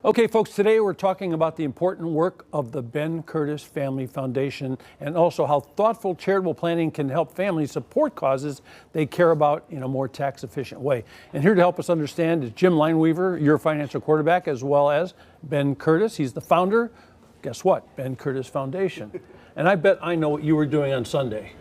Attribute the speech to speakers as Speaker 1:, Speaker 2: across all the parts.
Speaker 1: Okay, folks, today we're talking about the important work of the Ben Curtis Family Foundation and also how thoughtful charitable planning can help families support causes they care about in a more tax-efficient way. And here to help us understand is Jim Lineweaver, your financial quarterback, as well as Ben Curtis. He's the founder, guess what, Ben Curtis Foundation. And I bet I know what you were doing on Sunday.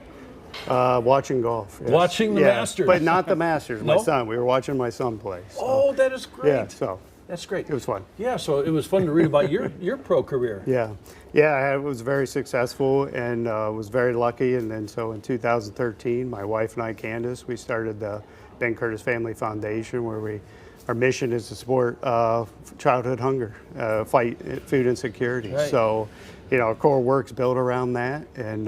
Speaker 2: Watching golf. Yes.
Speaker 1: Watching the Masters.
Speaker 2: But not the Masters, my
Speaker 1: No?
Speaker 2: son. We were watching my son play. So.
Speaker 1: Oh, that is great.
Speaker 2: Yeah, so.
Speaker 1: That's great.
Speaker 2: It was fun.
Speaker 1: Yeah, so it was fun to read about your pro career.
Speaker 2: Yeah, it was very successful and was very lucky. And then so in 2013, my wife and I, Candace, we started the Ben Curtis Family Foundation, where our mission is to support childhood hunger, fight food insecurity.
Speaker 1: Right.
Speaker 2: So, our core work's built around that. And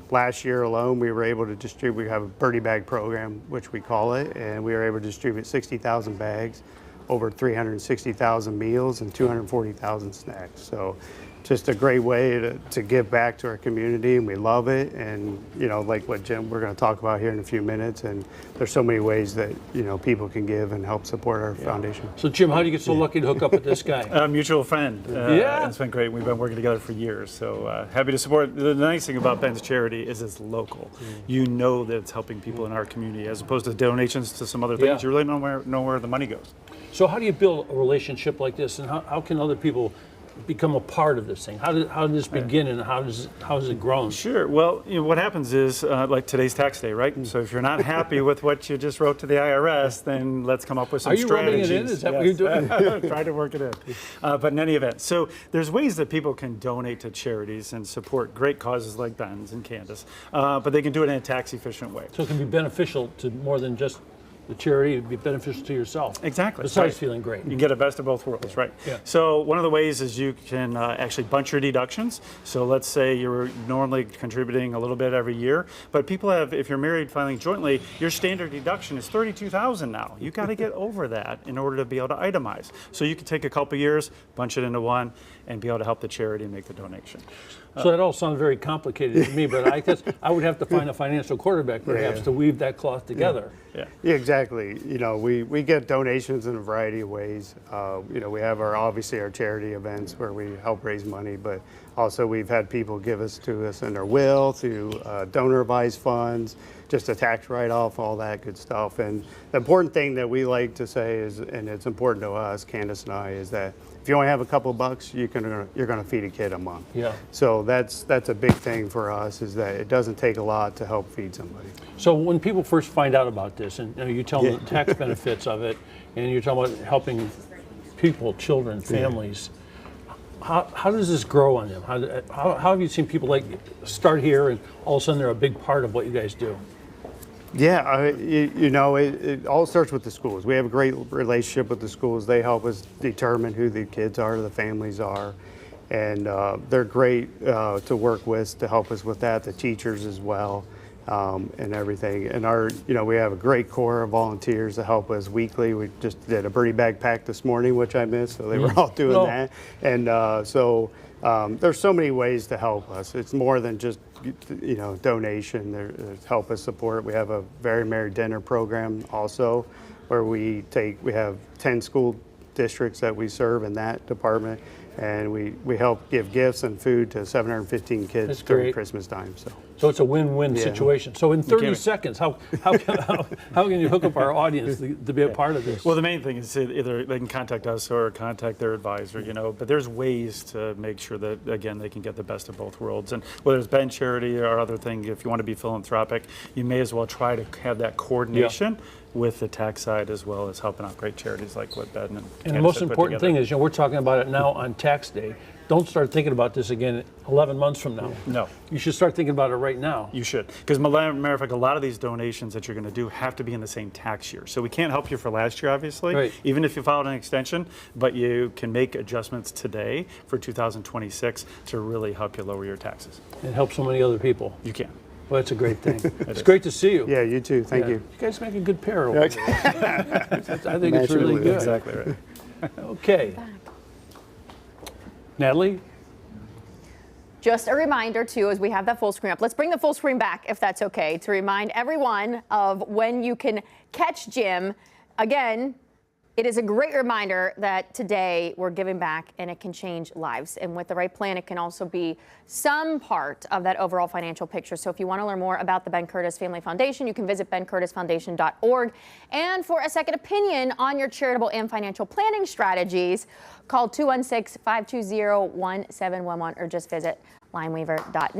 Speaker 2: last year alone, we were able to distribute. We have a birdie bag program, which we call it, and we were able to distribute 60,000 bags, over 360,000 meals, and 240,000 snacks. So just a great way to give back to our community, and we love it. And like what Jim, we're going to talk about here in a few minutes, and there's so many ways that people can give and help support our foundation.
Speaker 1: So Jim, how do you get so lucky to hook up with this guy?
Speaker 3: A mutual friend.
Speaker 1: Yeah.
Speaker 3: It's been great. We've been working together for years, so happy to support. The nice thing about Ben's charity is it's local. You know that it's helping people in our community, as opposed to donations to some other things. You really know where the money goes.
Speaker 1: So how do you build a relationship like this, and how can other people become a part of this thing? How did this begin, and how has it grown?
Speaker 3: Sure. Well, what happens is, like today's tax day, right? So if you're not happy with what you just wrote to the IRS, then let's come up with some strategies.
Speaker 1: Are you rubbing it in? Is that what you're doing?
Speaker 3: Try to work it in. But in any event, so there's ways that people can donate to charities and support great causes like Ben's and Candace, but they can do it in a tax-efficient way.
Speaker 1: So it can be beneficial to more than just the charity. It'd be beneficial to yourself.
Speaker 3: Exactly.
Speaker 1: Besides feeling great.
Speaker 3: You can get a best of both worlds, right?
Speaker 1: Yeah.
Speaker 3: So one of the ways is you can actually bunch your deductions. So let's say you're normally contributing a little bit every year, but people have, if you're married filing jointly, your standard deduction is $32,000 now. You got to get over that in order to be able to itemize. So you can take a couple years, bunch it into one, and be able to help the charity and make the donation.
Speaker 1: So that all sounds very complicated to me, but I guess I would have to find a financial quarterback perhaps to weave that cloth together.
Speaker 2: Yeah, exactly. We get donations in a variety of ways. We have obviously our charity events where we help raise money, but also we've had people give to us in their will, through donor advised funds, just a tax write-off, all that good stuff. And the important thing that we like to say is, and it's important to us, Candace and I, is that if you only have a couple of bucks, you're going to feed a kid a month.
Speaker 1: Yeah.
Speaker 2: So that's a big thing for us, is that it doesn't take a lot to help feed somebody.
Speaker 1: So when people first find out about this, and you tell them the tax benefits of it, and you're talking about helping people, children, families, how does this grow on them? How have you seen people start here and all of a sudden they're a big part of what you guys do?
Speaker 2: Yeah, it all starts with the schools. We have a great relationship with the schools. They help us determine who the kids are, the families are, and they're great to work with to help us with that. The teachers as well, and everything. And we have a great core of volunteers to help us weekly. We just did a birdie bag pack this morning, which I missed, so they were all doing that. And there's so many ways to help us. It's more than just donation. There's help us support. We have a Very Merry Dinner program also, where we have 10 school districts that we serve in that department, and we help give gifts and food to 715 kids during Christmas time.
Speaker 1: So it's a win-win situation. So in 30 seconds, how can you hook up our audience to be a part of this?
Speaker 3: Well, the main thing is either they can contact us or contact their advisor, but there's ways to make sure that, again, they can get the best of both worlds. And whether it's Ben Charity or other thing, if you want to be philanthropic, you may as well try to have that coordination with the tax side, as well as helping out great charities like what Ben and Candace
Speaker 1: the most
Speaker 3: have put
Speaker 1: important
Speaker 3: together.
Speaker 1: thing is, we're talking about it now on tax day. Don't start thinking about this again 11 months from now.
Speaker 3: No.
Speaker 1: You should start thinking about it right now.
Speaker 3: You should. Because, matter of fact, a lot of these donations that you're going to do have to be in the same tax year. So we can't help you for last year, obviously, even if you filed an extension, but you can make adjustments today for 2026 to really help you lower your taxes.
Speaker 1: And help so many other people.
Speaker 3: You can.
Speaker 1: Well, that's a great thing. It's great to see you.
Speaker 2: Yeah, you too. Thank you.
Speaker 1: You guys make a good pair over there. I think it's really good.
Speaker 3: Exactly right.
Speaker 1: Okay. Natalie?
Speaker 4: Just a reminder, too, as we have that full screen up, let's bring the full screen back, if that's okay, to remind everyone of when you can catch Jim. Again, It is a great reminder that today we're giving back and it can change lives. And with the right plan, it can also be some part of that overall financial picture. So if you want to learn more about the Ben Curtis Family Foundation, you can visit bencurtisfoundation.org. And for a second opinion on your charitable and financial planning strategies, call 216-520-1711 or just visit lineweaver.net.